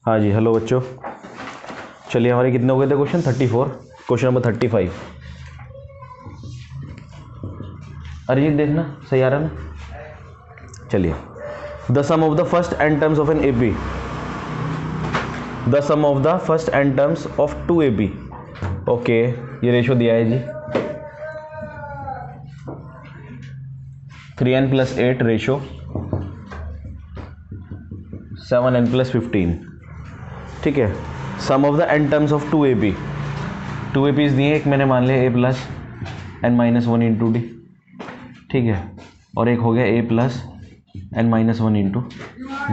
हाँ जी, हेलो बच्चों। चलिए, हमारे कितने हो गए थे क्वेश्चन? 34। Question number 35। अरिजीत देखना सही आ रहा है ना? चलिए, the sum of the first n terms of an A P, the sum of the first n terms of two A P. Okay, ये रेशो दिया है जी 3n + 8 रेशो 7n + 15। ठीक है, sum of the n terms of two A b. Two a बीज दिए, एक मैंने मान लिया a + n - 1 इंटू डी। ठीक है, और एक हो गया a + n - 1 इंटू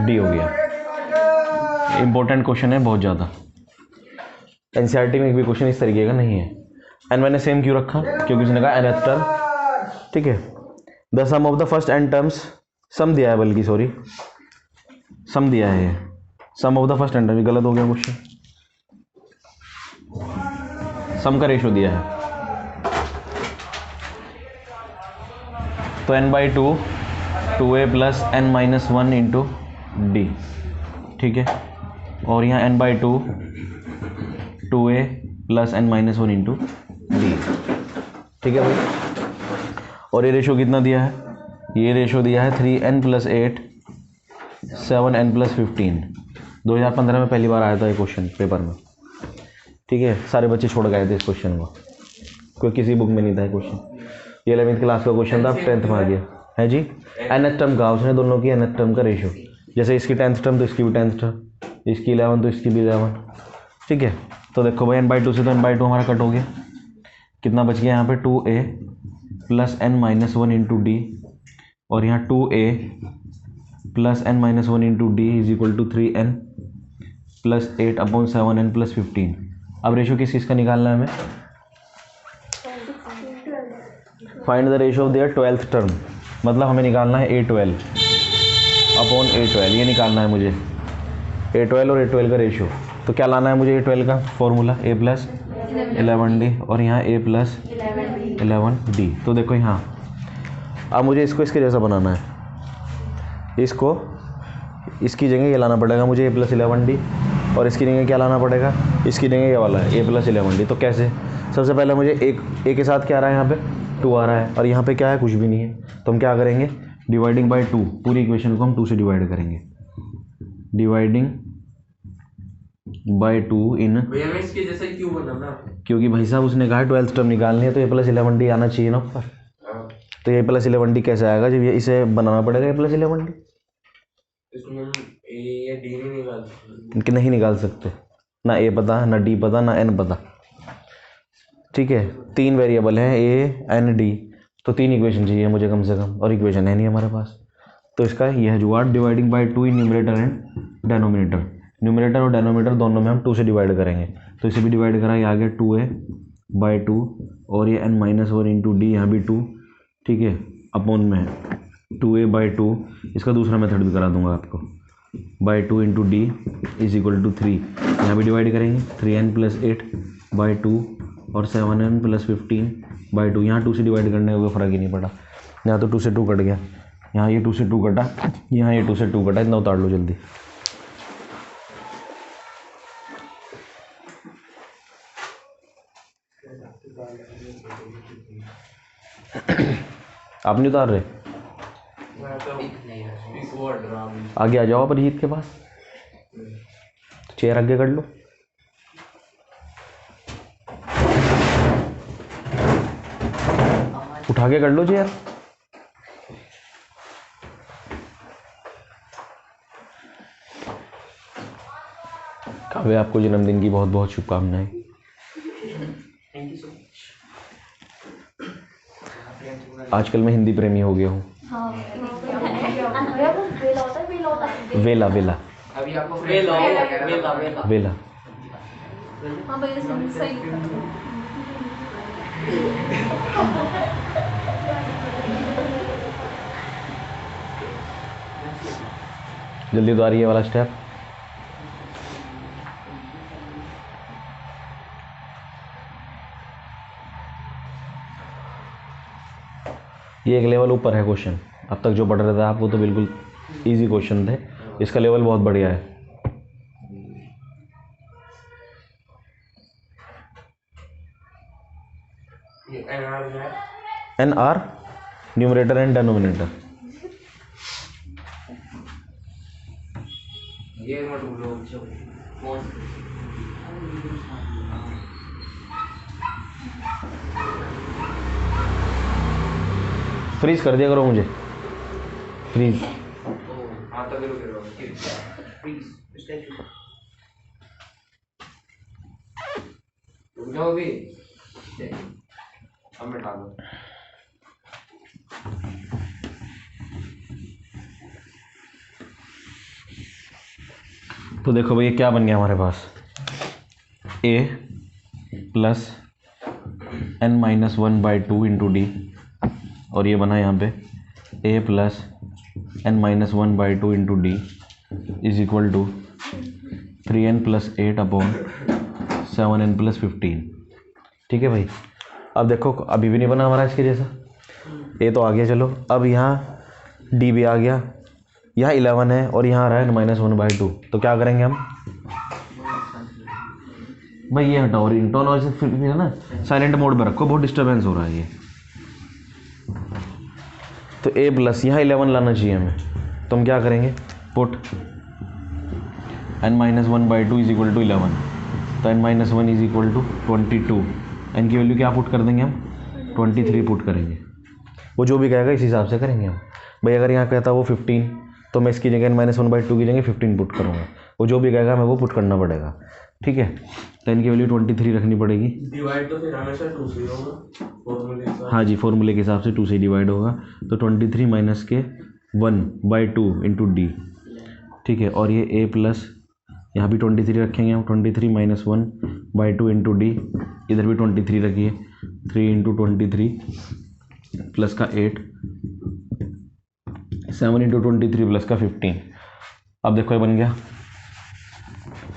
डी हो गया। इंपॉर्टेंट क्वेश्चन है बहुत ज़्यादा, एनसीईआरटी में एक भी क्वेश्चन इस तरीके का नहीं है। एन मैंने सेम क्यों रखा? क्योंकि उसने कहा nth टर्म। ठीक है, the sum of the first n terms, sum दिया है, बल्कि सॉरी सम दिया है, ये sum of the first n term, गलत हो गया क्वेश्चन। सम का रेशो दिया है तो n/2 2a + n - 1 into D. ठीक है, और यहाँ n/2 2a + n - 1 into D. ठीक है भाई, और ये रेशो कितना दिया है? ये रेशो दिया है 3n + 8 7n + 15। 2015 में पहली बार आया था ये क्वेश्चन पेपर में। ठीक है, सारे बच्चे छोड़ गए थे इस क्वेश्चन को, कोई किसी बुक में नहीं था ये क्वेश्चन। ये 11वीं क्लास का क्वेश्चन था, 10th में आ गया है जी। nth टर्म कहा उसने, दोनों की nth टर्म का रेशो, जैसे इसकी 10th टर्म तो इसकी भी 10th टर्म, इसकी 11 तो इसकी भी 11। ठीक है, तो देखो भाई n/2 से तो n/2 हमारा कट हो गया, कितना बच गया यहाँ पे 2a + n - 1 इंटू डी, और यहाँ 2a + n - 1 into D = 3n + 8/7n + 15। अब रेशो किस चीज़ का निकालना है हमें? Find the ratio of their 12th term, मतलब हमें निकालना है A12/A12, ये निकालना है मुझे A12 और A12 का रेशो। तो क्या लाना है मुझे? A12 का फॉर्मूला a + 11d और यहाँ a + 11d। तो देखो यहाँ, अब मुझे इसको इसके जैसा बनाना है, इसको इसकी जगह ये लाना पड़ेगा मुझे a + 11d, और इसकी जगह क्या लाना पड़ेगा? इसकी जगह ये वाला है a + 11d। तो कैसे? सबसे पहले मुझे एक के साथ क्या आ रहा है, यहाँ पे 2 आ रहा है, और यहाँ पे क्या है? कुछ भी नहीं है। तो हम क्या करेंगे? डिवाइडिंग बाय 2, पूरी इक्वेशन को हम 2 से डिवाइड करेंगे। डिवाइडिंग बाय 2 इन, इसके जैसा क्यों बनाना? क्योंकि भाई साहब उसने कहा 12th टर्म निकालनी है, तो a + 11d आना चाहिए ना ऊपर। तो a + 11d कैसे आएगा जब ये इसे बनाना पड़ेगा a + 11d? इसमें ये d नहीं निकाल सकते, ना a पता, ना d पता, ना n पता। ठीक है, 3 वेरिएबल हैं a n d, तो 3 इक्वेशन चाहिए मुझे कम से कम, और इक्वेशन है नहीं हमारे पास। तो इसका यह है जुगाड़, dividing by 2 in numerator and denominator. Numerator और डेनोमिनेटर दोनों में हम 2 से डिवाइड करेंगे, तो इसे भी डिवाइड करा, ये आ गया 2a/2, और ये n - 1 इंटू डी, यहाँ भी 2। ठीक है, अपॉन में 2a/2, इसका दूसरा मेथड भी करा दूंगा आपको, /2 इंटू डी = 3। यहाँ भी डिवाइड करेंगे 3n + 8/2 और 7n + 15/2। यहाँ 2 से डिवाइड करने का कोई फ़र्क ही नहीं पड़ा, यहाँ तो 2 से 2 कट गया, यहाँ ये 2 से 2 कटा, यहाँ ये 2 से 2 कटा, इतना उतार लो जल्दी। आप नहीं उतार रहे? आगे आ जाओ परिजीत के पास, चेयर आगे कर लो। उठा के कर लो चेयर। काव्य, आपको जन्मदिन की बहुत बहुत शुभकामनाएं। आजकल मैं हिंदी प्रेमी हो गया हूँ। वेला वेला अभी आपको वेला वेला जल्दी उतारिए ये वाला स्टेप। ये एक लेवल ऊपर है क्वेश्चन, अब तक जो पढ़ रहे थे आप वो तो बिल्कुल इजी क्वेश्चन थे, इसका लेवल बहुत बढ़िया है। N are numerator and denominator. ये मत भूलो। फ्रीज कर दिया करो मुझे, फ्रीज। हाँ तभी रुक रहो प्लीज, रुक जाओ अभी, अब मिटा दो। तो देखो भाई ये क्या बन गया हमारे पास, a plus n minus 1/2 into D, और ये बना यहाँ पे a plus n minus 1/2 into D is equal to 3n plus 8 upon 7n plus 15। ठीक है भाई, अब देखो अभी भी नहीं बना हमारा इसके जैसा, a तो आ गया, चलो अब यहाँ d भी आ गया, यहाँ 11 है और यहाँ आ रहा है n माइनस 1/2, तो क्या करेंगे हम भाई, ये हटाओ रिंगटोन और फिर है ना साइलेंट मोड में रखो, बहुत डिस्टर्बेंस हो रहा है ये। तो a प्लस यहाँ 11 लाना चाहिए हमें, तो हम क्या करेंगे, put n minus 1/2 is equal to 11, तो n minus 1 is equal to 22, n की वैल्यू क्या पुट कर देंगे हम, 23 पुट करेंगे, वो जो भी कहेगा इस हिसाब से करेंगे हम। भाई अगर यहाँ कहता वो 15, तो मैं इसकी जगह n माइनस 1/2 की जगह 15 पुट करूँगा, वो जो भी कहेगा हमें वो पुट करना पड़ेगा। ठीक है, तो n की वैल्यू 23 रखनी पड़ेगी। डिवाइड तो फिर हमेशा 2 से होगा फॉर्मूले के। हाँ जी, फॉर्मूले के हिसाब से 2 से डिवाइड होगा, तो 23 माइनस के 1/2 इंटू डी। ठीक है, और ये a प्लस यहाँ भी 23 रखेंगे हम, 23 माइनस 1/2 इंटू डी, इधर भी 23 रखिए, 3 इंटू 23 प्लस का 8, 7 इंटू 23 प्लस का 15। अब देखो ये बन गया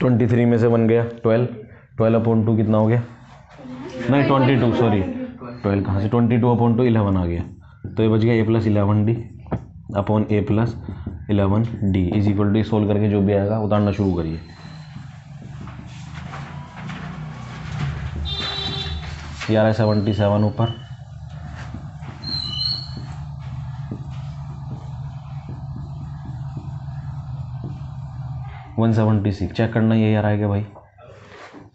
23 में से बन गया 12 अपॉन 2 कितना हो गया, नहीं 22 सॉरी 12 कहाँ से, 22 अपॉन 2 11 आ गया, तो ये बच गया a plus 11d upon a plus 11d is equal to, solve करके जो भी आएगा उतारना शुरू करिए। ये आ रहा है 77 ऊपर, वन 176 चेक करना, यही आ रहा है क्या भाई,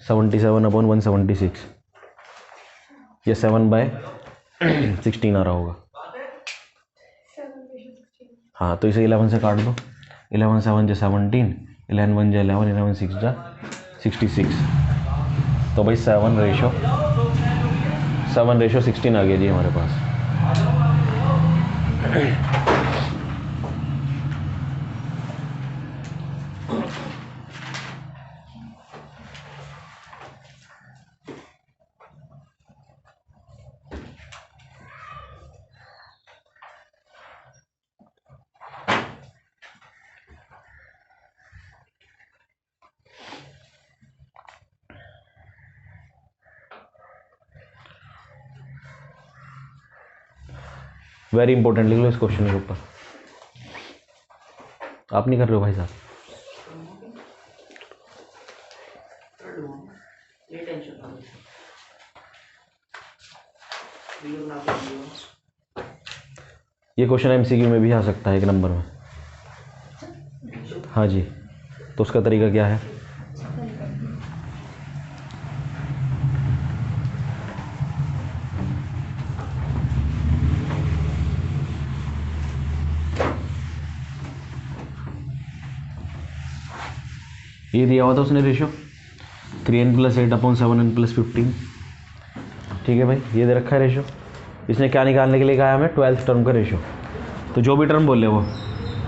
77 अपॉन 176, ये 7/16 आ रहा होगा। हाँ तो इसे 11 से काट दो, 11 7 जा 17, 11 1 जा 11, 11 6 जा 66, तो भाई 7:16 आ गया जी हमारे पास। वेरी इंपॉर्टेंट लिख लो इस क्वेश्चन के ऊपर, आप नहीं कर रहे हो भाई साहब, ये क्वेश्चन एमसीक्यू में भी आ सकता है 1 नंबर में। हाँ जी, तो उसका तरीका क्या है, ये दिया हुआ था उसने ratio 3n plus 8 upon 7n plus 15। ठीक है भाई, ये दे रखा है रेशो, इसने क्या निकालने के लिए कहा है हमें, 12th टर्म का रेशो। तो जो भी टर्म बोले वो,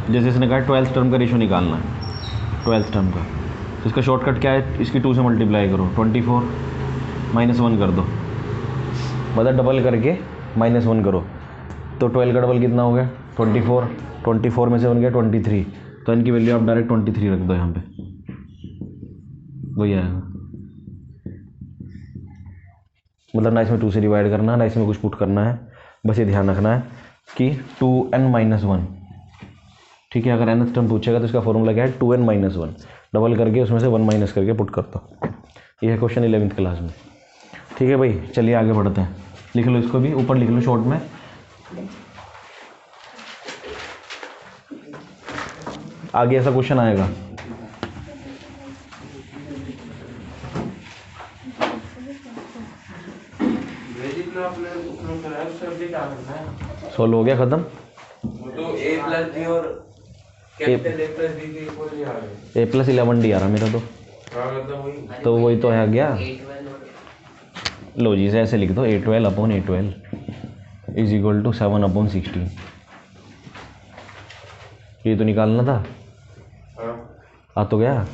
जैसे इसने कहा 12th टर्म का रेशो निकालना है, 12th टर्म का, तो इसका शॉर्टकट क्या है, इसकी 2 से मल्टीप्लाई करो, 24 माइनस 1 कर दो, मतलब डबल करके माइनस 1 करो, तो 12 का डबल कितना हो गया 24, 24 में से बन गया 23, तो इनकी वैल्यू आप डायरेक्ट 23 रख दो यहाँ पे, वही आएगा। मतलब ना इसमें 2 से डिवाइड करना, ना इसमें कुछ पुट करना है, बस ये ध्यान रखना है कि 2n माइनस 1। ठीक है, अगर nth टर्म पूछेगा तो इसका फॉर्मूला क्या है, 2n माइनस 1, डबल करके उसमें से 1 माइनस करके पुट करता हूँ। ये है क्वेश्चन 11th क्लास में। ठीक है भाई, चलिए आगे बढ़ते हैं। लिख लो इसको भी, ऊपर लिख लो शॉर्ट में। आगे ऐसा क्वेश्चन आएगा। सोल्व हो गया, खत्म। तो a प्लस b और कैपिटल a प्लस b के इक्वल नहीं आ रहे। a प्लस 11d आ रहा मेरा तो। हाँ मतलब वही। तो वही तो है गया। लो जी, ऐसे लिख दो a12 upon a12 is equal to 7 upon 16। ये तो निकालना था। हाँ। आ तो गया।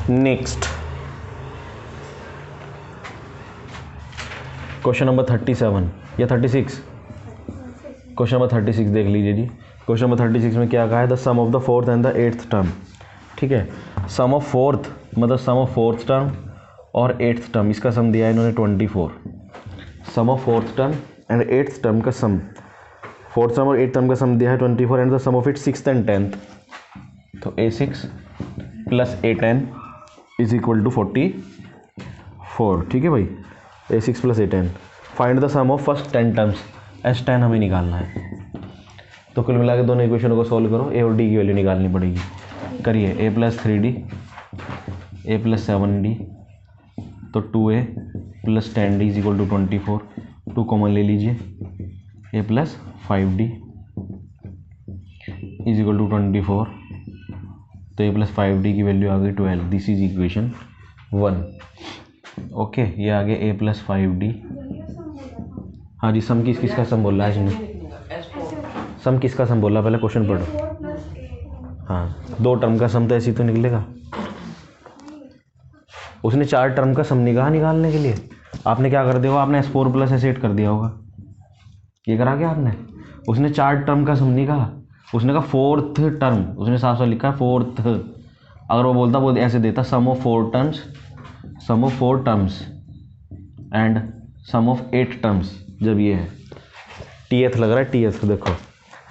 नेक्स्ट क्वेश्चन नंबर 37 या 36। क्वेश्चन नंबर 36 देख लीजिए जी। क्वेश्चन नंबर 36 में क्या कहा है, the sum of the fourth and the eighth term. ठीक है, सम ऑफ फोर्थ मतलब सम ऑफ फोर्थ टर्म और एट्थ टर्म, इसका सम दिया है इन्होंने 24। Sum of fourth term and eighth term का सम, फोर्थ टर्म और एट्थ टर्म का सम दिया है 24 and the sum of it sixth and tenth. तो a6 plus a10 is equal to 44। ठीक है भाई, a6 plus a10। Find the sum of first 10 terms, s10 हमें निकालना है। तो कुल मिला के दोनों इक्वेशनों को सॉल्व करो, a और d की वैल्यू निकालनी पड़ेगी। करिए, a plus 3d a plus 7d, तो 2a plus 10d is equal to 24। 2 common ले लीजिए, a plus 5d is equal to 24। तो a प्लस 5d की वैल्यू आ गई 12। This is equation 1। ओके, ये आगे a प्लस 5d। हाँ जी, सम किसका सम बोला है इसने? सम किसका सम बोला, पहले क्वेश्चन पढ़ो। हाँ, 2 टर्म का सम तो ऐसे ही तो निकलेगा। उसने 4 टर्म का सम निकालने के लिए आपने क्या कर दिया होगा, आपने S4 प्लस S8 कर दिया होगा। ये करा क्या आपने? उसने 4 टर्म का सम नहीं कहा, उसने कहा फोर्थ टर्म। उसने साफ साफ लिखा है फोर्थ। अगर वो बोलता ऐसे देता, sum of 4 terms, sum of 4 terms and sum of 8 terms. जब ये है टीएथ लग रहा है, टीएथ देखो,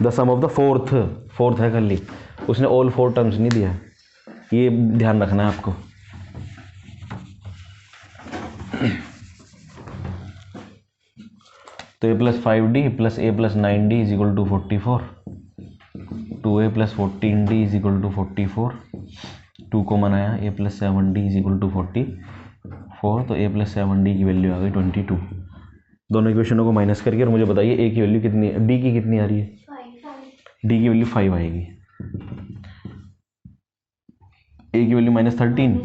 the sum of the fourth है खाली, उसने ऑल 4 टर्म्स नहीं दिया है। ये ध्यान रखना है आपको। तो a plus 5d plus a plus 9d is equal to 44। 2a plus 14d is equal to 44। 2 common आया, a plus 7d is equal to 44। तो a प्लस 7d की वैल्यू आ गई 22। दोनों इक्वेशनों को माइनस करके और मुझे बताइए a की वैल्यू कितनी है, d की कितनी आ रही है? d की वैल्यू 5 आएगी। a की वैल्यू -13,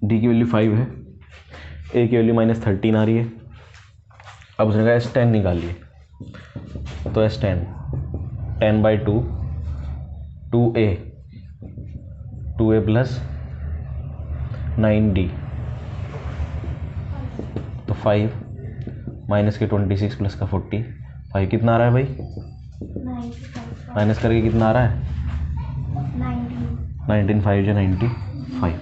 d की वैल्यू 5 है, a की वैल्यू -13 आ रही है। अब उसने कहा S10 निकालिए, तो S10 10/2 2a प्लस 9d, तो 5 माइनस के 26 प्लस का 40, 5 कितना आ रहा है भाई? माइनस करके कितना आ रहा है? 19 5 जो 95।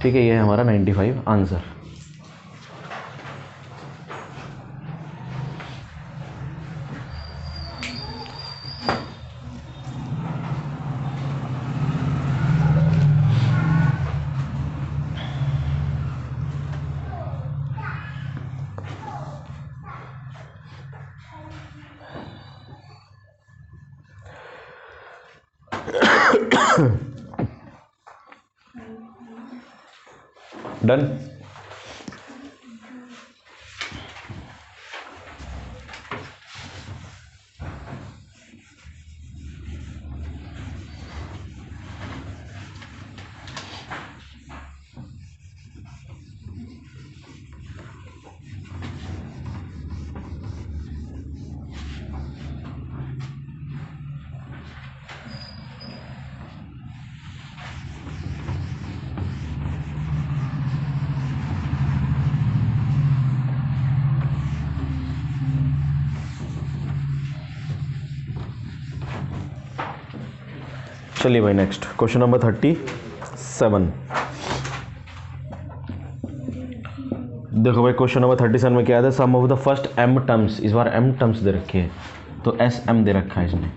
ठीक है, ये है हमारा 95 आंसर। डन। चलिए भाई, नेक्स्ट क्वेश्चन नंबर 37। देखो भाई, क्वेश्चन नंबर 37 में क्या है, sum of the first m terms. इस बार m टर्म्स दे रखे हैं, तो SM दे रखा है इसने।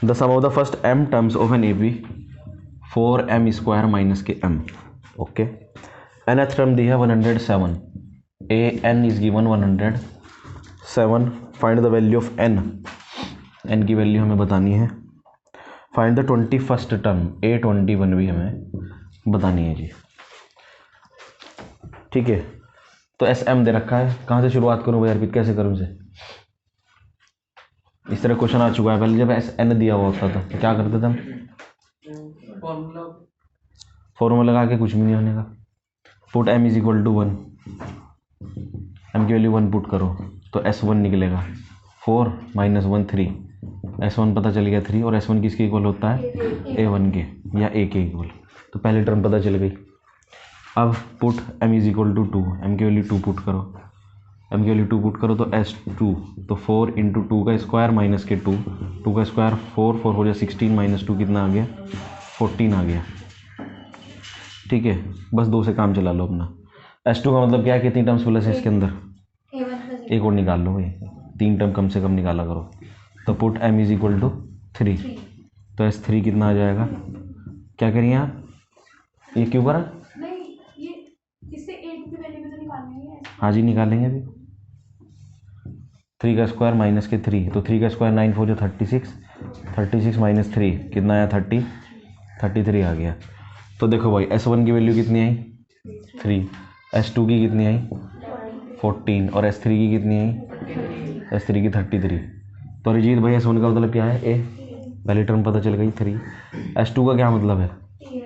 The sum of the first m terms of an AP 4m² minus के m। ओके, nth टर्म दी है 107, an is given 107। Find the value of n की वैल्यू हमें बतानी है। Find the 21st term, A21 भी हमें बतानी है जी। ठीक है, तो SM दे रखा है, कहाँ से शुरुआत करूँ भाई अर्पित, कैसे करूँ इसे? इस तरह क्वेश्चन आ चुका है पहले, जब SN दिया हुआ होता था तो क्या करते थे हम? फॉर्मूला लगा के कुछ भी नहीं होने का। Put m is equal to 1, m की वैल्यू 1 पुट करो तो S1 निकलेगा 4 माइनस 1 3, S1 पता चल गया 3, और S1 किसके इक्वल होता है? A1 के या A के इक्वल, तो पहली टर्म पता चल गई। अब put m is equal to 2, m की वैल्यू 2 पुट करो, m की वैल्यू 2 पुट करो तो S2, तो 4 इंटू 2 का स्क्वायर माइनस के 2, 2 का स्क्वायर 4, 4 हो जाए 16 माइनस 2 कितना आ गया? 14 आ गया। ठीक है, बस 2 से काम चला लो अपना। S2 का मतलब क्या है? कितनी टर्म्स प्लस है इसके अंदर? एक और निकाल लो भाई, 3 टर्म कम से कम निकाला करो। तो put m is equal to 3, तो S3 कितना आ जाएगा? क्या करिए आप, ये क्यों करा? हाँ जी निकालेंगे अभी। 3 का स्क्वायर माइनस के 3, तो 3 का स्क्वायर 9 4 जो 36, 36 माइनस 3 कितना आया? 33 आ गया। तो देखो भाई S1 की वैल्यू कितनी आई? 3, S2 की कितनी आई? 14, और S3 की कितनी आई? S3 की 33। तो अरिजीत भाई S1 का मतलब क्या है? A, पहली टर्म पता चल गई 3। S2 का क्या मतलब है?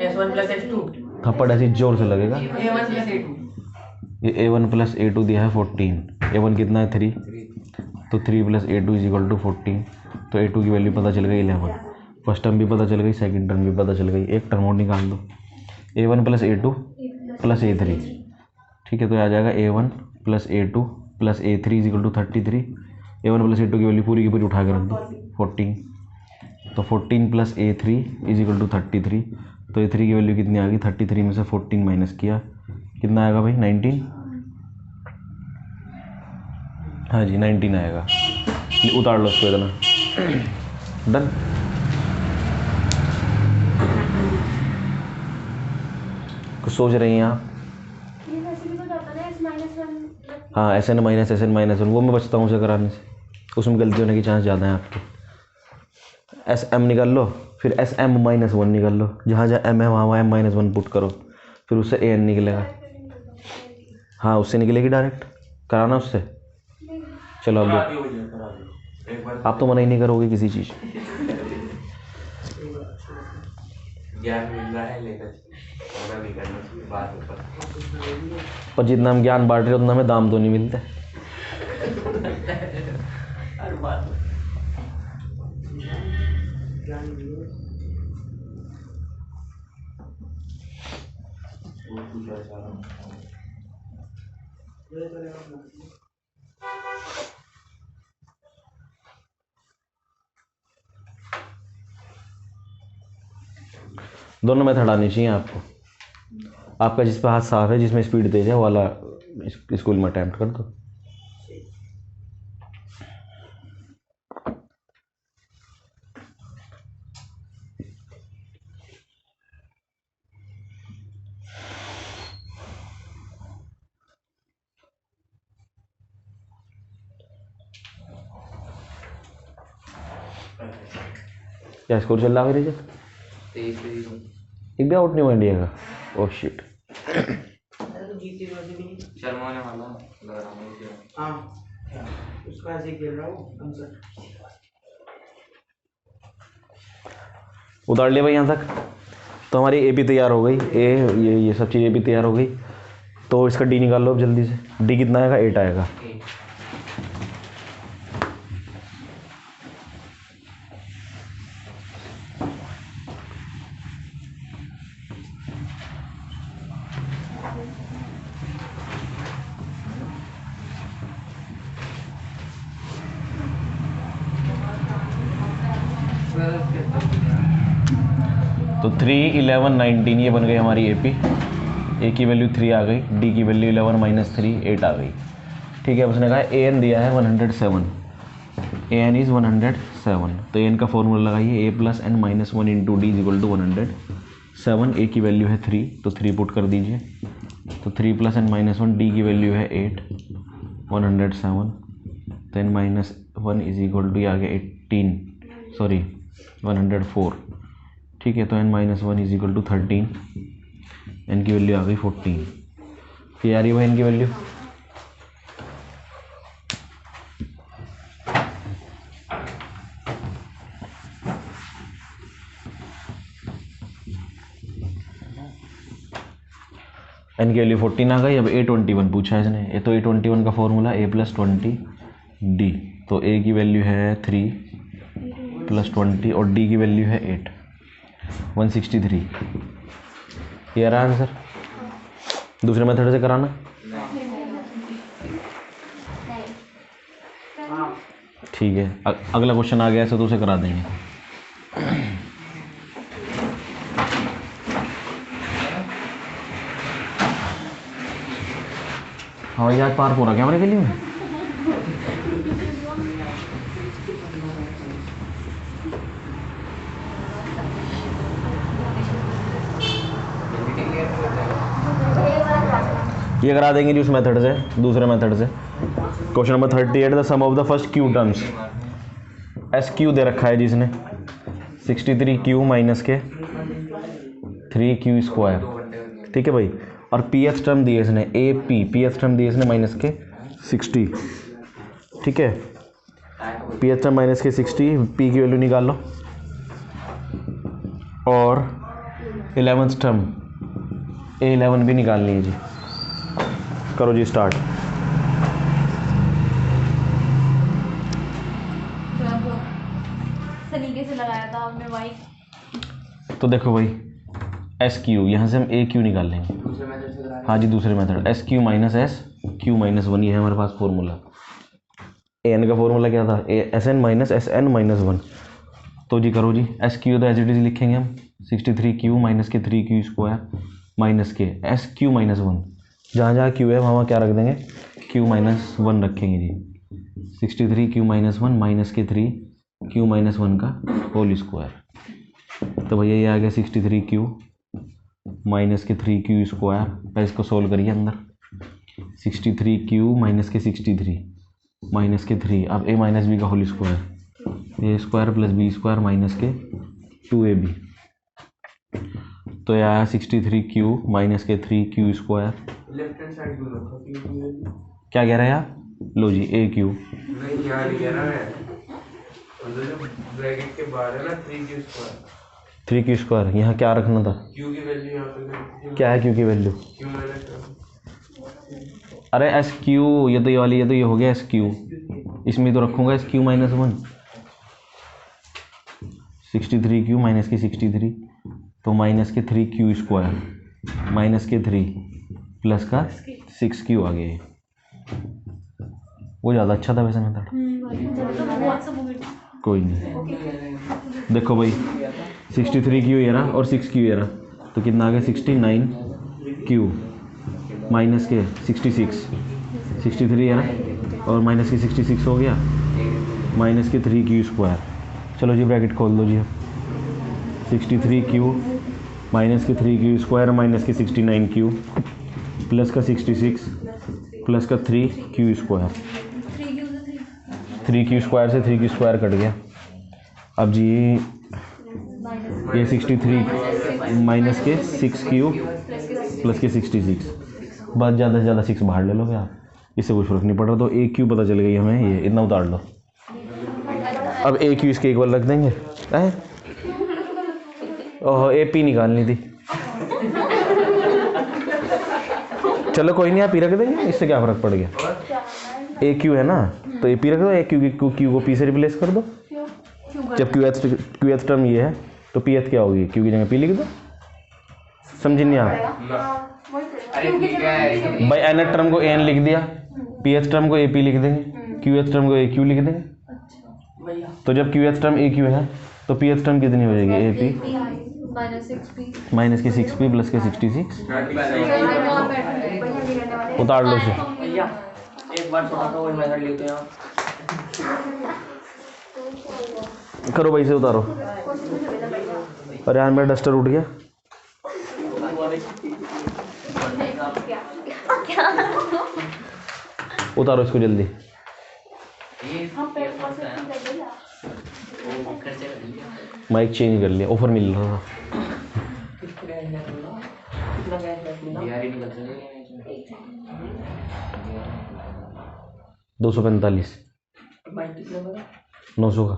S1 प्लस S2, थप्पड़ ऐसी जोर से लगेगा। A1 प्लस A2, ये A1 प्लस A2 दिया है 14, A1 कितना है? 3, तो 3 plus A2 is equal to 14, तो A2 की वैल्यू पता चल गई 11। फर्स्ट टर्म भी पता चल गई, सेकंड टर्म भी पता चल गई, एक टर्म और निकाल दो, A1 plus A2 plus A3। ठीक है, तो आ जाएगा A1 plus A2 plus A3 is equal to 33। A1 plus A2 की वैल्यू पूरी की पूरी उठा के रख दो 14, तो 14 plus A3 is equal to 33। तो A3 की वैल्यू कितनी आ गई? 33 में से 14 माइनस किया कितना आएगा भाई? 19। हाँ जी 19 आएगा। ये उतार लो इसको इतना। डन। कुछ सोच रही हैं आप? हाँ SN माइनस SN माइनस 1, वो मैं बचता हूँ उसे कराने से, उसमें गलती होने की चांस ज़्यादा है आपके। SM निकाल लो, फिर SM माइनस 1 निकाल लो, जहाँ जहाँ M है वहाँ M माइनस 1 पुट करो, फिर उससे AN निकलेगा। हाँ उससे निकलेगी डायरेक्ट, कराना उससे। चलो अब आप तो मना ही नहीं करोगे किसी चीज़। ज्ञान मिल रहा है लेकर मना नहीं करना चाहिए बात पर जितना हम ज्ञान बांट रहे हैं उतना हमें दाम तो नहीं मिलता। हर बात दोनों मेथड आनी चाहिए आपको। आपका जिस पे हाथ साफ है, जिसमें स्पीड तेज है, वो वाला स्कूल में अटैम्प्ट कर दो। क्या स्कोर चल रहा है रिजल्ट? एक भी आउट नहीं हुआ इंडिया का। Oh shit. शर्मा ने वाला लग रहा है। हाँ उसका ऐसे खेल रहा हूँ। उतार लिया भाई यहाँ तक। तो हमारी AP तैयार हो गई, ये सब चीज़ें भी तैयार हो गई। तो इसका D निकाल लो अब जल्दी से। D कितना आएगा? 8 आएगा। तो 3 11 19 ये बन गई हमारी AP। A की वैल्यू 3 आ गई, D की वैल्यू 11 माइनस 3 8 आ गई। ठीक है, उसने कहा AN दिया है 107, AN इज़ 107। तो AN का फॉर्मूला लगाइए, A plus N minus 1 into D is equal to 7, A की वैल्यू है 3, तो 3 पुट कर दीजिए। तो 3 + n - 1, डी की वैल्यू है 8, 107, तो n - 1 = आ गया 104। ठीक है, तो n - 1 = 13, n की वैल्यू आ गई 14। ये आ रही है n की वैल्यू। n की वैल्यू 14 आ गई। अब A21 पूछा है इसने। ये तो A21 का फॉर्मूला A + 20 D, तो A की वैल्यू है 3 + 20 और D की वैल्यू है 8, 163। ये रहा आंसर। दूसरे मेथड से कराना। ठीक है, अगला क्वेश्चन आ गया ऐसे तो उसे करा देंगे। हाँ यार, पार पूरा कैमरे के लिए ये करा देंगे जी उस मेथड से, दूसरे मेथड से। Question number 38, the sum of the first Q terms. S Q दे रखा है जिसने 63Q - के 3Q²। ठीक है भाई, और पी एच टर्म दिए इसने पी एच टर्म दिए इसने -के 60। ठीक है, पी एच टर्म -के 60, पी की वैल्यू निकाल लो। और 11th टर्म A11 भी निकालनी है जी। करो जी स्टार्ट। तरीके से लगाया था आपने भाई। तो देखो भाई, एस क्यू, यहाँ से हम ए क्यू निकाल लेंगे। हाँ जी, दूसरे method. S Q - S Q - 1, ये है हमारे पास फॉर्मूला। ए एन का फॉर्मूला क्या था? S N - S N - 1। तो जी करो जी, एस क्यू तो एज इट इज लिखेंगे हम 63Q - के 3Q² - के एस क्यू - 1। जहाँ जहाँ क्यू है वहाँ क्या रख देंगे? Q - 1 रखेंगे जी। 63Q - 1 - के 3Q - 1 का होल स्क्वायर। तो भैया ये आ गया 63Q - के 3Q²। पहले इसको सोल्व करिए अंदर। 63Q - के 63 - के 3, अब a - b का होल स्क्वायर, a² + b² - के 2ab। तो यह आया 63Q - के 3Q²। लेफ्ट हैंड साइड क्यों रखा? क्या कह रहे हैं आप? लो जी, ए क्यू नहीं, यहाँ नहीं कह रहा मैं, मतलब जो ब्रैकेट के बाहर है ना 3Q²। 3Q², यहाँ क्या रखना था? क्यू की वैल्यू यहाँ पे क्या है क्यू की वैल्यू? Q - अरे एस क्यू, ये तो ये वाली, ये तो ये हो गया एस क्यू। इसमें तो रखूँगा एस क्यू - 1। 63Q - के 63, तो -के 3Q² - के 3 प्लस का 6Q आ गया। वो ज़्यादा अच्छा था वैसे मेथड। कोई नहीं, देखो भाई 63Q ये रहा और 6Q ये रहा, तो कितना आ गया? 69Q - के 66, 63 है ना, और -के 66 हो गया, -के 3Q²। चलो जी ब्रैकेट खोल दो जी। अब 63Q - के 3Q² - के 69Q प्लस का 66 प्लस का 3Q²। 3Q² से 3Q² कट गया। अब जी ये 63 - के 6Q प्लस के 66, बस ज़्यादा से ज़्यादा 6 बाहर ले लोगे आप, इससे कुछ फर्क नहीं पड़ रहा। तो ए क्यू पता चल गई हमें, ये इतना उतार लो। अब ए क्यू इसके इक्वल रख देंगे। ओह, ए पी निकालनी थी। चलो कोई नहीं, आप पी रख देंगे, इससे क्या फ़र्क पड़ गया? ए क्यू है ना, तो ए पी रख दो। ए क्यू को पी से रिप्लेस कर दो। जब क्यू एच टर्म ये है तो पी एच क्या होगी? क्यू की जगह पी लिख दो। समझे नहीं आप? भाई एन एच टर्म को एन लिख दिया, पी एच टर्म को ए पी लिख देंगे, क्यू एच टर्म को ए क्यू लिख देंगे। तो जब क्यू एच टर्म ए क्यू है तो पी एच टर्म कितनी हो जाएगी? ए पी - के 6P प्लस के 66। उतार लो इसे। एक बार थोड़ा सा वही मेथड लेते हैं आप। करो भाई से उतारो। अरे यार मेरा डस्टर उठ गया। उतारो इसको जल्दी। हम पे ऊपर से ठीक कर दिया। माइक चेंज कर लिया, ऑफर मिल रहा था। 245 900 का।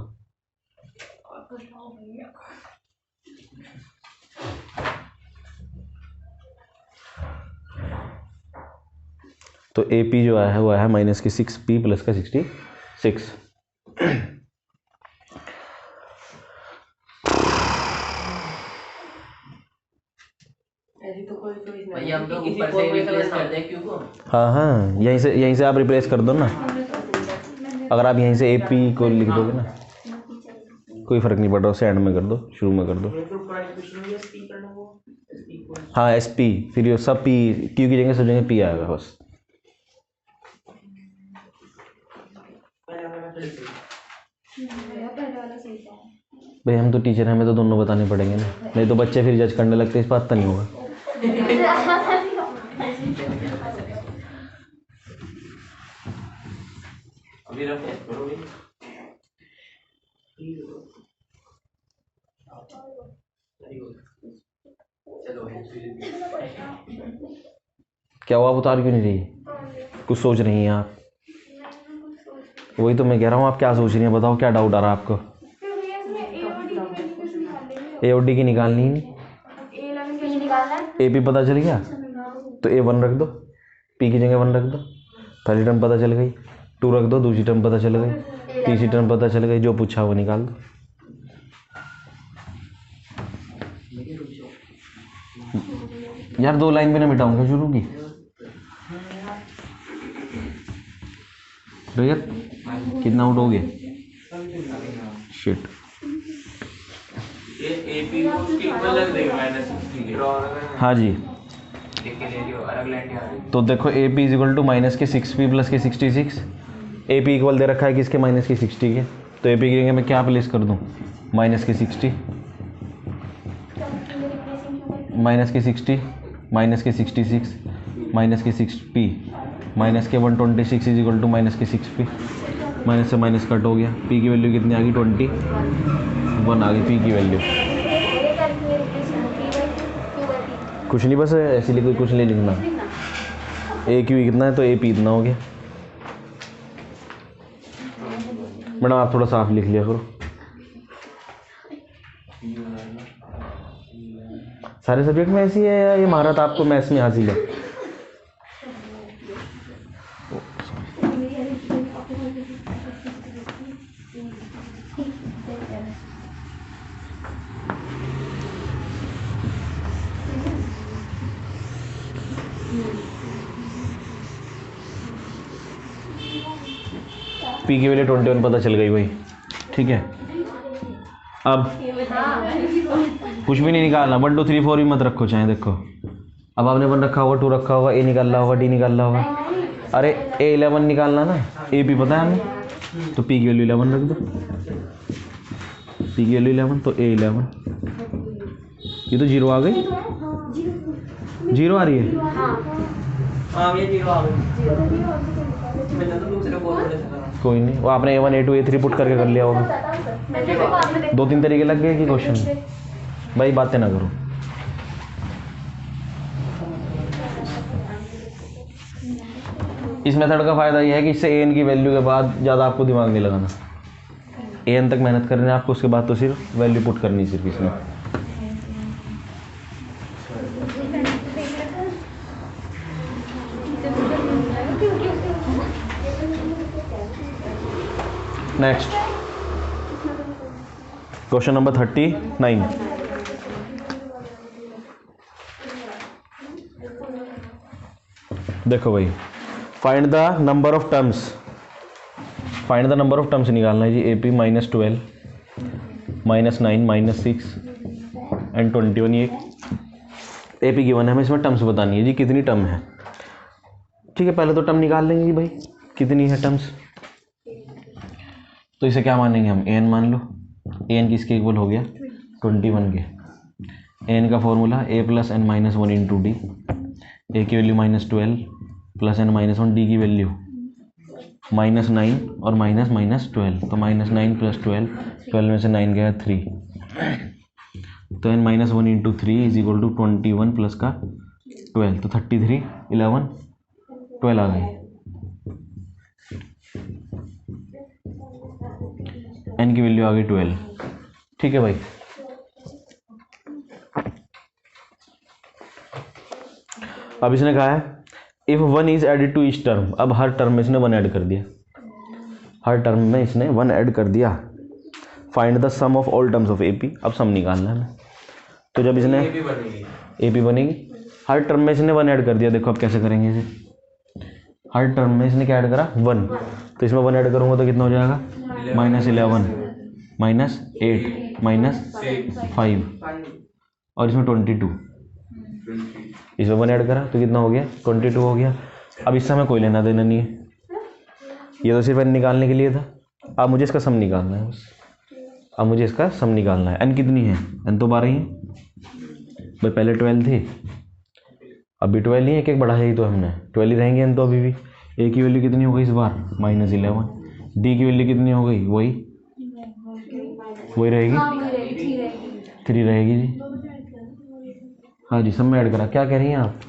तो AP जो आया है वो आया है माइनस के 6P प्लस का 66। भैया हम लोग ऊपर से रिप्लेस कर दें क्यों को? हाँ हाँ, यहीं से आप रिप्लेस कर दो ना। अगर आप यहीं से AP को लिख दोगे ना, कोई फ़र्क नहीं पड़ रहा, उसे एंड में कर दो, शुरू में कर दो। हाँ SP, फिर ये सब P, Q की जगह सब जगह P आएगा बस। भाई हम तो टीचर हैं, हमें तो दोनों बताने पड़ेंगे ना, नहीं तो बच्चे फिर जज करने लगते, इस बात तो नहीं होगा। अभी रखें करोगे? चलो क्या हुआ, आप उतार क्यों नहीं रही? कुछ सोच रही हैं आप? वही तो मैं कह रहा हूँ, आप क्या सोच रही हैं बताओ, क्या डाउट आ रहा है आपको? AOD की निकालनी ही नहीं, AP पता चल गया तो A1 रख दो, P की जगह 1 रख दो, पहली टर्म पता चल गई, 2 रख दो, दूसरी टर्म पता चल गई, तीसरी टर्म पता चल गई, जो पूछा वो निकाल दो। यार 2 लाइन में ना मिटाऊंगा शुरू की भैया। कितना आउट हो गया? शिट, ये AP को उसके ऊपर लग देगा -60 के। हाँ जी। देख के ले लियो, अलग लाइन आ रही। तो देखो AP इक्वल टू माइनस के 6P प्लस के 66। AP इक्वल दे रखा है किसके? माइनस के 60 के। तो AP की जगह मैं क्या प्लेस कर दूँ? माइनस के 60, माइनस के 60, माइनस के 66, माइनस के 6P, माइनस के 126 इज इक्वल टू माइनस के 6P। माइनस से माइनस कट हो गया, P की वैल्यू कितनी आ गई? 21 आ गई P की वैल्यू। कुछ नहीं, बस ऐसे लिखो, कुछ नहीं लिखना। AQ कितना है तो AP इतना हो गया। मैडम आप थोड़ा साफ लिख लिया करो। सारे सब्जेक्ट में ऐसी है या ये महारत आपको मैथ्स में हासिल है? P की वैल्यू 21 पता चल गई भाई, ठीक है। अब कुछ भी नहीं निकालना, 1 2 3 4 भी मत रखो चाहे, देखो अब आपने 1 रखा होगा, 2 रखा होगा, A निकालना होगा, D निकालना होगा। अरे A11 निकालना ना, AP पता है हमें, तो P की वैल्यू 11 रख दो। P की वैल्यू 11 तो A11, ये तो 0 आ गई, 0 आ रही है। हाँ ये 0 आ गई। मैंने तो दूसरे बोल रहे थे। कोई नहीं, वो आपने A1 A2 A3 पुट करके कर लिया होगा। 2-3 तरीके लग गए कि क्वेश्चन। भाई बातें ना करो। इस मेथड का फ़ायदा यह है कि इससे AN की वैल्यू के बाद ज़्यादा आपको दिमाग नहीं लगाना। AN तक मेहनत करनी है आपको, उसके बाद तो सिर्फ वैल्यू पुट करनी सिर्फ इसमें। Next question number 39। देखो भाई, find the number of terms, find the number of terms निकालना है जी। AP -12, -9, -6 and 21। ये AP गिवन है, हमें इसमें टर्म्स बतानी है जी, कितनी टर्म है। ठीक है, पहले तो टर्म निकाल लेंगे जी भाई, कितनी है टर्म्स। तो इसे क्या मानेंगे हम? AN मान लो। AN किसके इक्वल हो गया? 21 के। AN का formula A + n - 1 × D। A की वैल्यू -12 + n - 1, D की वैल्यू -9 और -12, तो -9 + 12, 12 में से 9 गया 3, तो n-1 × 3 = 21 प्लस का 12, तो 33, 11, 12 आ गई। n की वैल्यू आ गई 12। ठीक है भाई, अब इसने कहा है if 1 is added to each term, अब हर टर्म में इसने 1 ऐड कर दिया, हर टर्म में इसने 1 ऐड कर दिया। Find the sum of all terms of AP, अब सम निकालना है हमें। तो जब इसने एपी बनेगी, हर टर्म में इसने 1 ऐड कर दिया। देखो अब कैसे करेंगे इसे, हर टर्म में इसने क्या ऐड करा 1, तो इसमें 1 ऐड करूँगा तो कितना हो जाएगा -11, -8, -5 और इसमें 22, इसमें 1 ऐड करा तो कितना हो गया 22 हो गया। अब इससे हमें कोई लेना देना नहीं है, ये तो सिर्फ n निकालने के लिए था। अब मुझे इसका सम निकालना है बस, अब मुझे इसका सम निकालना है। n कितनी है, n तो 12 ही है भाई, पहले 12 थी अभी 12 ही है, एक बढ़ाया ही तो हमने 12 ही रहेंगे n तो अभी भी। a की वैल्यू कितनी हो गई इस बार -11, d की वैल्यू कितनी हो गई वही रहेगी 3 रहेगी जी। हाँ जी, सब में ऐड करा, क्या कह रही हैं आप,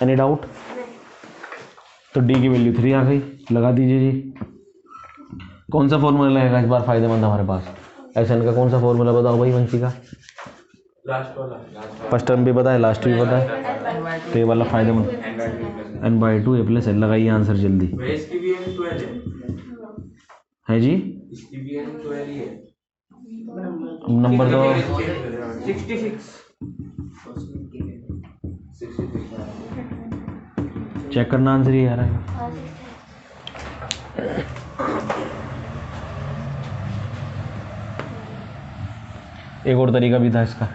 एनी डाउट? तो d की वैल्यू 3 आ गई, लगा दीजिए जी। कौन सा फॉर्मूला लगेगा इस बार फायदेमंद हमारे पास, SN का कौन सा फॉर्मूला बताओ भाई वंशी का? लास्ट वाला, फर्स्ट टर्म भी पता है, लास्ट भी पता है, तो ये वाला फायदेमंद n/2 a + l। लगाइए आंसर जल्दी। इसकी भी n 12 है जी, इसकी भी n 12 ही है। नंबर दो 66 चेक करना, आंसर ही आ रहा है। एक और तरीका भी था इसका,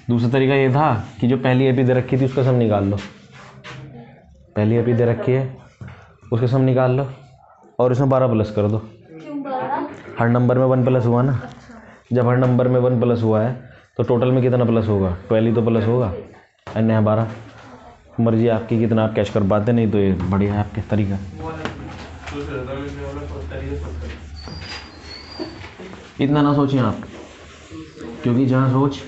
दूसरा तरीका ये था कि जो पहली एपी दे रखी थी उसका सम निकाल लो, पहली एपी दे रखी है उसका सम निकाल लो और इसमें 12 प्लस कर दो। हर नंबर में 1 प्लस हुआ ना, जब हर नंबर में 1 प्लस हुआ है तो टोटल में कितना प्लस होगा, 12 ही तो प्लस होगा, अन्य है 12। मर्जी आपकी, कितना आप कैश कर पाते, नहीं तो ये बढ़िया है आपके तरीका। इतना ना सोचें आप, क्योंकि जहाँ सोच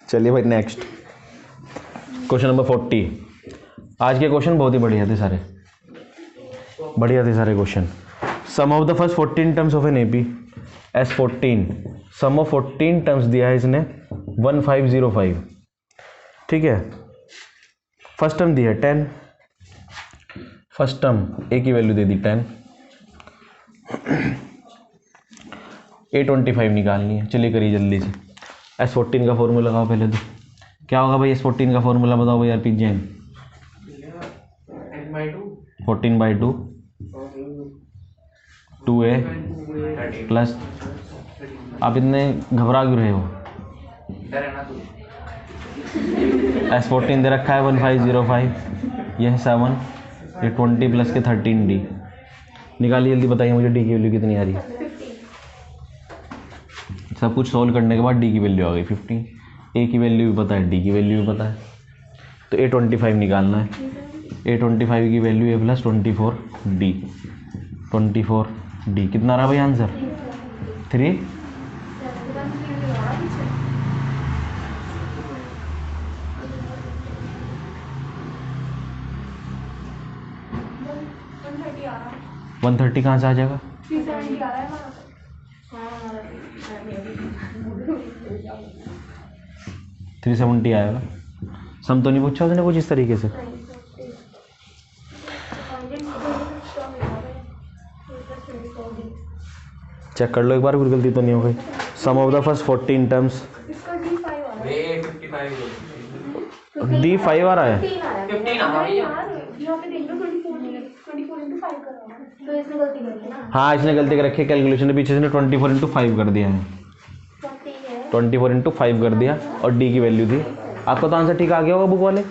चलिए भाई नेक्स्ट क्वेश्चन नंबर 40। आज के क्वेश्चन बहुत ही बढ़िया थे, सारे बढ़िया थे सारे question. Sum of the first 14 terms of an AP S14, sum of 14 terms दिया है इसने 1505। ठीक है, फर्स्ट टर्म दी है 10, फर्स्ट टर्म ए की वैल्यू दे दी 10, A25 निकालनी है। चलिए करिए जल्दी से, S14 का फॉर्मूला लगाओ पहले तो। क्या होगा भाई S14 का फॉर्मूला बताओ भाई आरपी जैन? 14/2 2a प्लस, आप इतने घबरा क्यों रहे हो? S14 दे रखा है 1505, यह है 7, ये 20 प्लस के 13d। निकालिए जल्दी, बताइए मुझे डी की वैल्यू कितनी आ रही है। सब कुछ सोल्व करने के बाद डी की वैल्यू आ गई 15, ए की वैल्यू भी पता है, डी की वैल्यू भी पता है, तो A25 निकालना है। A25 की वैल्यू a + 24d, 24d कितना रहा भाई आंसर? 3। वन 130 कहाँ से आ जाएगा? 370 आ रहा है 370 आएगा। सम तो नहीं पूछा उसने कुछ इस तरीके से? चेक कर लो एक बार, फिर गलती तो नहीं हो गई। Sum of the first 14 terms, D5 आ रहा है। 15 आ रहा है यहाँ पे देख लो 24 into 5 कर रहा है, तो इसने गलती कर दी ना। हाँ इसने गलती कर रखी है, कैलकुलेशन के पीछे इसने 24 into 5 कर दिया है, 24 into 5 कर दिया और डी की वैल्यू थी। आपका तो आंसर ठीक आ गया होगा बुक वाले।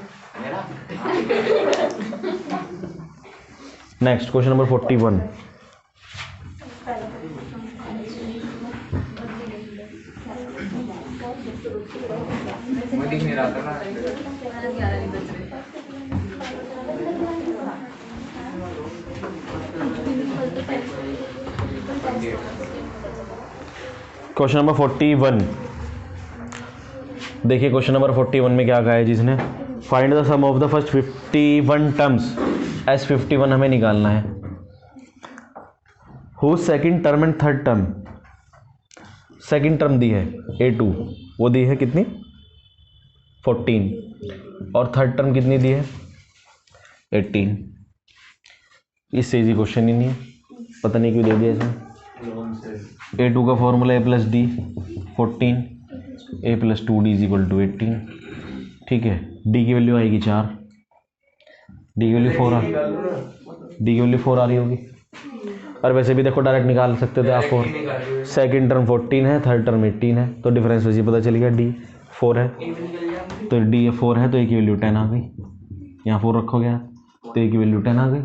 Next question number 41। Question number 41। देखिए क्वेश्चन नंबर 41 में क्या कहा है जिसने, find the sum of the first 51 terms, S51 हमें निकालना है। Whose second term and third term, second term दी है A2, वो दी है कितनी 14, और थर्ड टर्म कितनी दी है 18। इससे इजी क्वेश्चन ही नहीं है, पता नहीं क्यों दे दिया इसमें। A2 का formula A plus D 14, A plus 2D is equal to 18। ठीक है, D की वैल्यू आएगी 4, D की वैल्यू 4 आ रही होगी। और वैसे भी देखो डायरेक्ट निकाल सकते थे आप 4, सेकेंड टर्म 14 है, थर्ड टर्म 18 है, तो डिफरेंस वैसे पता चल गया, D 4 है तो D 4 है तो A की वैल्यू 10 आ गई। यहाँ 4 रखोगे तो A की वैल्यू 10 आ गई,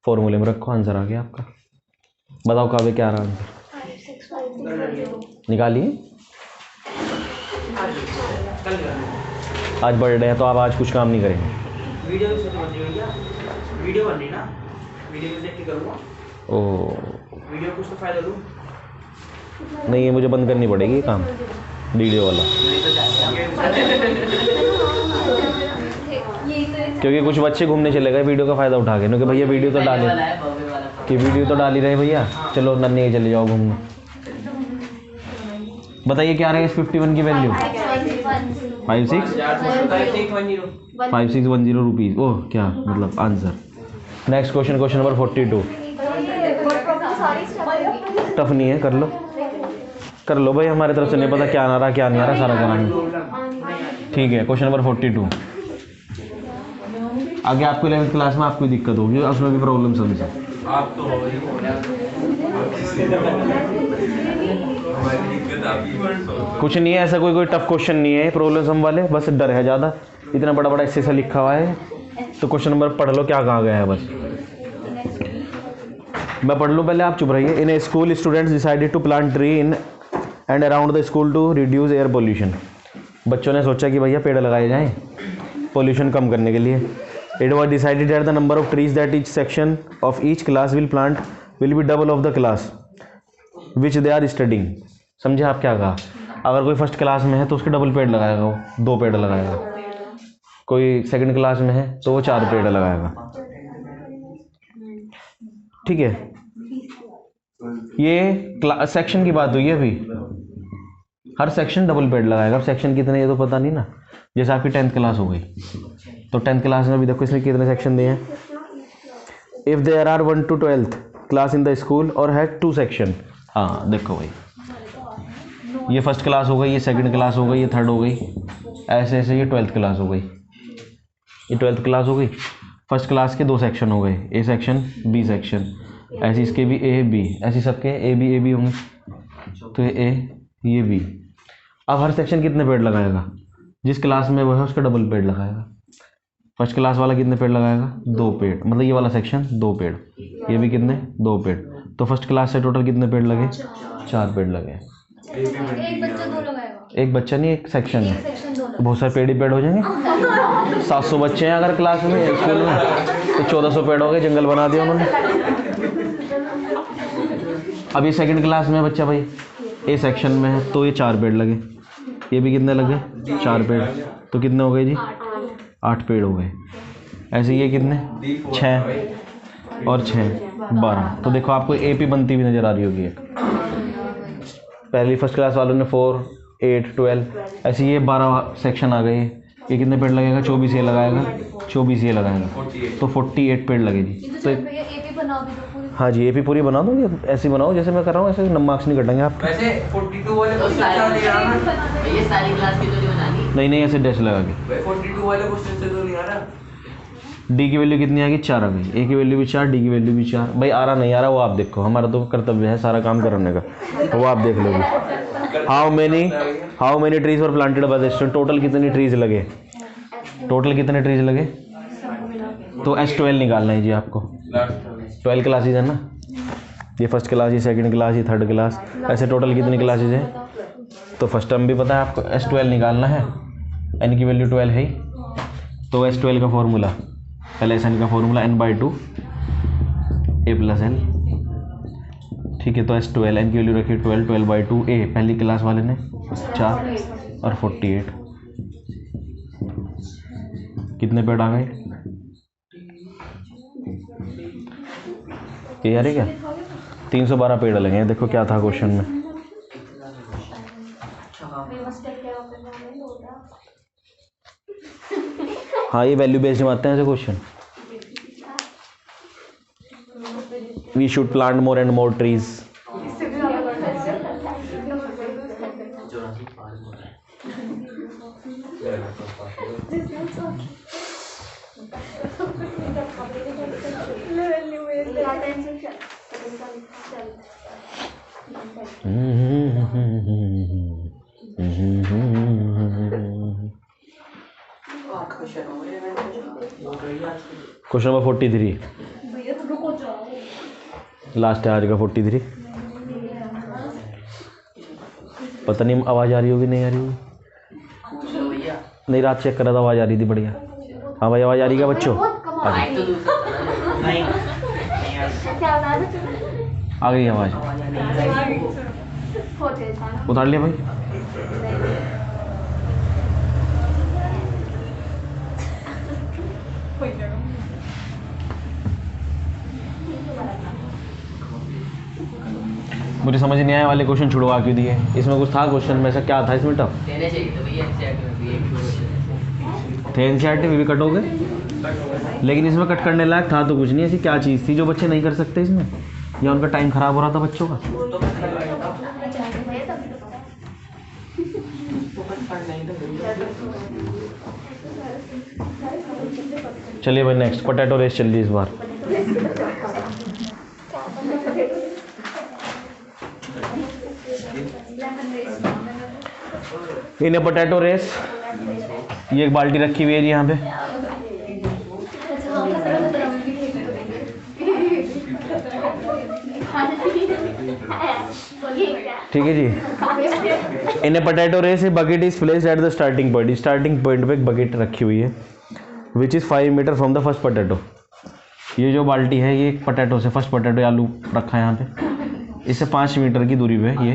फॉर्मूले में रखो, आंसर आ गया आपका। बताओ काव्य क्या रहा आंसर, निकालिए। आज बर्थडे है तो आप आज कुछ काम नहीं करेंगे। वीडियो भी बन रही है, वीडियो बन रही ना, वीडियो भी सेट करूँगा। ओ वीडियो कुछ तो फायदा लूँ। नहीं, ये मुझे बंद करनी पड़ेगी काम, वीडियो वाला, क्योंकि कुछ बच्चे घूमने चले गए वीडियो का फ़ायदा उठा के, क्योंकि भैया वीडियो तो डाले कि वीडियो तो डाल ही रहे भैया, चलो नन्हे चले जाओ घूमने। बताइए क्या रहेगा इस 51 की वैल्यू, 5610 रुपीज़। ओह क्या मतलब answer. Next question, question number 42। Tough नहीं है, कर लो भाई, हमारे तरफ से नहीं पता क्या आ रहा क्या नहीं आ रहा, सारा कराएंगे। ठीक है, क्वेश्चन नंबर 42। आगे आपको 11th क्लास में आपको दिक्कत होगी, उसमें भी प्रॉब्लम समझे आप तो कुछ नहीं है ऐसा, कोई टफ क्वेश्चन नहीं है प्रॉब्लम सम वाले, बस डर है ज़्यादा, इतना बड़ा बड़ा ऐसे लिखा हुआ है। तो क्वेश्चन नंबर पढ़ लो क्या कहा गया है, बस मैं पढ़ लूँ पहले, आप चुप रहिए। In a school students decided to plant tree in and around the school to reduce air pollution. बच्चों ने सोचा कि भैया पेड़ लगाए जाएं पोल्यूशन कम करने के लिए। It was decided that the number of trees that each section of each class will plant will be double of the class which they are studying. समझे आप क्या कहा, अगर कोई फर्स्ट क्लास में है तो उसके डबल पेड़ लगाएगा, वो 2 पेड़ लगाएगा। कोई सेकंड क्लास में है तो वो 4 पेड़ लगाएगा। ठीक है, ये सेक्शन की बात हुई है, अभी हर सेक्शन डबल पेड़ लगाएगा। अब सेक्शन कितने ये तो पता नहीं ना, जैसे आपकी 10th क्लास हो गई तो 10th क्लास में भी देखो इसने कितने सेक्शन दिए हैं। If there are 1 to 12th class in the school और हैड 2 सेक्शन। हाँ देखो भाई, ये फर्स्ट क्लास हो गई, ये सेकंड क्लास हो गई, ये थर्ड हो गई, ऐसे ऐसे ये 12th क्लास हो गई, ये 12th क्लास हो गई। फर्स्ट क्लास के 2 सेक्शन हो गए, ए सेक्शन बी सेक्शन, ऐसे इसके भी ए बी, ऐसे सबके ए बी होंगे, तो ये बी। अब हर सेक्शन कितने पेड़ लगाएगा, जिस क्लास में वो है उसका डबल पेड़ लगाएगा। फर्स्ट क्लास वाला कितने पेड़ लगाएगा, 2 पेड़, मतलब ये वाला सेक्शन 2 पेड़, ये भी कितने 2 पेड़, तो फर्स्ट क्लास से टोटल कितने पेड़ लगे, 4 पेड़ लगे। एक बच्चा नहीं, एक सेक्शन है, तो बहुत सारे पेड़ ही पेड़ हो जाएंगे। 700 बच्चे हैं अगर क्लास में स्कूल में, तो 1400 पेड़ हो गए, जंगल बना दिया उन्होंने। अब ये सेकंड क्लास में बच्चा भाई ए सेक्शन में है तो ये 4 पेड़ लगे, ये भी कितने लगे 4 पेड़, तो कितने हो गए जी 8 पेड़ हो गए। ऐसे ये कितने 6 और 6 12। तो देखो आपको AP बनती हुई नज़र आ रही होगी। पहली फर्स्ट क्लास वालों ने 4 8 12, ऐसे ये 12 सेक्शन आ गए। ये कितने पेड़ लगेगा, 24 ये लगाएगा, 24 ये लगाएगा, तो 48 पेड़ लगे जी। तो हाँ जी AP पूरी बना दो, ये ऐसी बनाओ जैसे मैं कर रहा हूँ, ऐसे नंबर नहीं कटेंगे आप। वैसे 42 वाले क्वेश्चन ये सारी क्लास की तो नहीं बनानी, नहीं ऐसे डैश लगा के। 42 वाले क्वेश्चन से तो नहीं आ रहा। D की वैल्यू कितनी आ गई, 4 आ गई, A की वैल्यू भी 4, D की वैल्यू भी 4। भाई आ रहा नहीं आ रहा वो आप देखो, हमारा तो कर्तव्य है सारा काम कराने का, वो आप देख लोगे। How many trees were planted by the student, total कितने ट्रीज लगे, टोटल कितने ट्रीज लगे, तो S12 निकालना है जी आपको। 12 क्लासेज है ना, ये फर्स्ट क्लास, ये सेकंड क्लास, ये थर्ड क्लास, ऐसे टोटल कितनी क्लासेज हैं? तो फर्स्ट टर्म भी पता है आपको, S12 निकालना है, n की वैल्यू 12 है ही, तो S12 का फॉर्मूला, पहले SN का फॉर्मूला n/2 a + l, ठीक है। तो S12 n की वैल्यू रखी 12, 12/2 a, पहली क्लास वाले ने 4 और 48, कितने पेड़ आ गए? क्लियर है क्या? 312 पेड़ लगे हैं। देखो क्या था क्वेश्चन में, हाँ ये वैल्यू बेस्ड में आते हैं ऐसे question. We should plant more and more trees. Question number 43 last है आज का 43। पता नहीं आवाज़ आ रही होगी, नहीं आ रही होगी, नहीं रात चेक करा था आवाज़ आ रही थी बढ़िया। हाँ भाई आवाज़ आ रही क्या बच्चों? आ गई आवाज़, उतार लिया भाई। मुझे समझ नहीं आया वाले क्वेश्चन छुड़वा क्यों दिए? इसमें कुछ था क्वेश्चन में, ऐसा क्या था इसमें टफ? थे एनसीईआरटी भी कट हो गए, लेकिन इसमें कट करने लायक था तो कुछ नहीं। ऐसी क्या चीज़ थी जो बच्चे नहीं कर सकते इसमें, या उनका टाइम खराब हो रहा था बच्चों का? चलिए भाई नेक्स्ट, पोटैटो रेस चल रही इस बार। इन पोटैटो रेस, ये एक बाल्टी रखी हुई है जी यहाँ पे, ठीक है जी। In potato race a bucket is placed at the starting point, starting point पे एक बकेट रखी हुई है which is 5 metre from the first potato. ये जो बाल्टी है ये पोटैटो से, फर्स्ट पोटैटो आलू रखा है यहाँ पे, इससे 5 मीटर की दूरी पे ये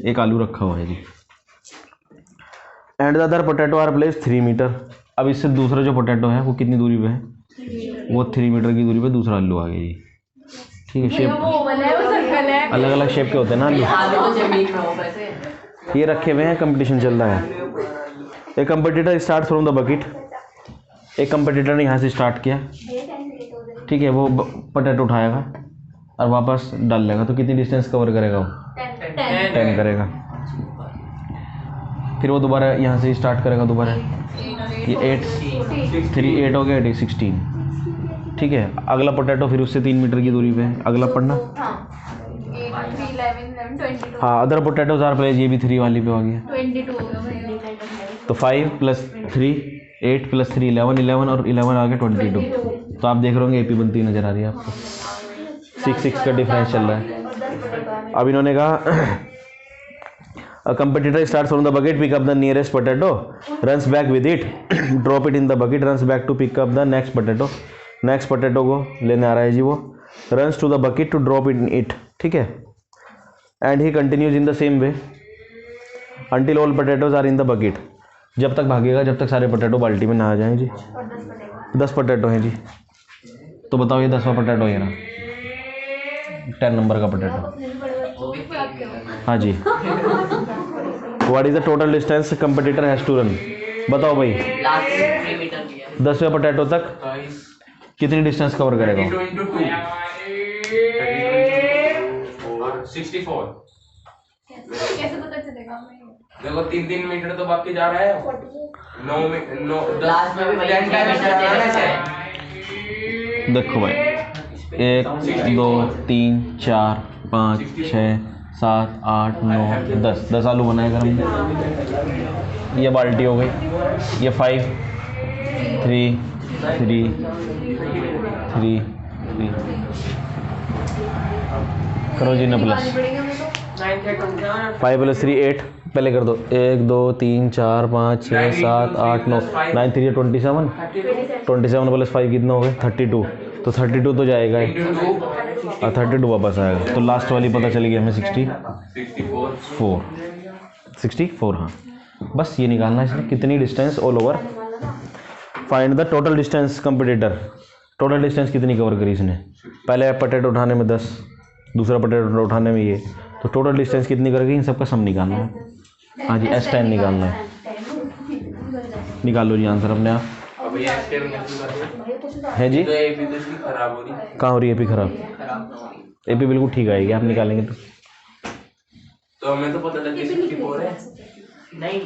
एक आलू रखा हुआ है जी। And the other potato are placed 3 metre. अब इससे दूसरा जो पोटैटो है वो कितनी दूरी पे है? वो 3 मीटर की दूरी पे दूसरा आलू आ गया जी, ठीक है। शेप अलग अलग शेप के होते हैं ना आलू। ये रखे हुए हैं, कंपटीशन चल रहा है। एक competitor start from the bucket, एक कंपटीटर ने यहाँ से स्टार्ट किया, ठीक है। वो पोटैटो उठाएगा और वापस डाल लेगा, तो कितनी डिस्टेंस कवर करेगा वो? 10 करेगा। फिर वो दोबारा यहाँ से स्टार्ट करेगा दोबारा, ये 8 3 8 हो गया, 16, ठीक है। अगला पोटैटो फिर उससे 3 मीटर की दूरी पे है, अगला पढ़ना। हाँ अदर पोटैटोज आर प्लेस, ये भी 3 वाली पे हो गया, 22 तो 5 + 3 8 + 3 11 11 और 11 आ गया 22। तो आप देख रहे होंगे AP बनती नज़र आ रही है आपको, 6 का डिफरेंस चल रहा है। अब इन्होंने कहा a competitor starts from the bucket, pick up the nearest potato, runs back with it, drop it in the bucket, runs back to pick up the next potato, next potato को लेने आ रहा है जी वो, runs to the bucket to drop in it, ठीक है। and he continues in the same way until all potatoes are in the bucket, जब तक भागेगा जब तक सारे पोटैटो बाल्टी में ना आ जाएं जी। 10 पोटैटो हैं जी, तो बताओ ये 10वां पोटैटो है ना, 10 नंबर का पोटैटो, हाँ जी। What is the total distance competitor has to run? बताओ भाई 10वें पोटैटो तक कितनी डिस्टेंस कवर करेगा? 64। कैसे पता चलेगा? देखो 3 मीटर तो बाकी जा रहा है, 9 क्लास में भी 10 देखो भाई 1 2 3 4 5 6 7 8 9 10 आलू बनाएगा हमने। ये बाल्टी हो गई, ये 5 3 3 3 3 करो जी ना प्लस। 5 + 3 8, पहले कर दो। 1 2 3 4 5 6 7 8 9 9 3 27। 27 + 5 कितना हो गए? 32। तो 32 तो जाएगा ही। और 32 वापस आएगा। तो लास्ट वाली पता चली गई हमें 64। हाँ, बस ये निकालना है इसमें कितनी distance all over. Find the total distance competitor. Total distance कितनी कवर करी इसने? पहले पोटैटो उठाने में 10, दूसरा पोटैटो उठाने में ये, तो टोटल डिस्टेंस कितनी कर गई? इन सबका सम निकालना है। हाँ जी, S10 निकालना है। निकालो जी आंसर अपने आप। अब ये स्टेप कैसे करते हैं? है जी, तो ये भी तो इसकी खराब हो रही। कहाँ हो रही है एपी खराब? एपी बिल्कुल ठीक आएगी, आप निकालेंगे तो हमें तो पता लग गया 64 है। नहीं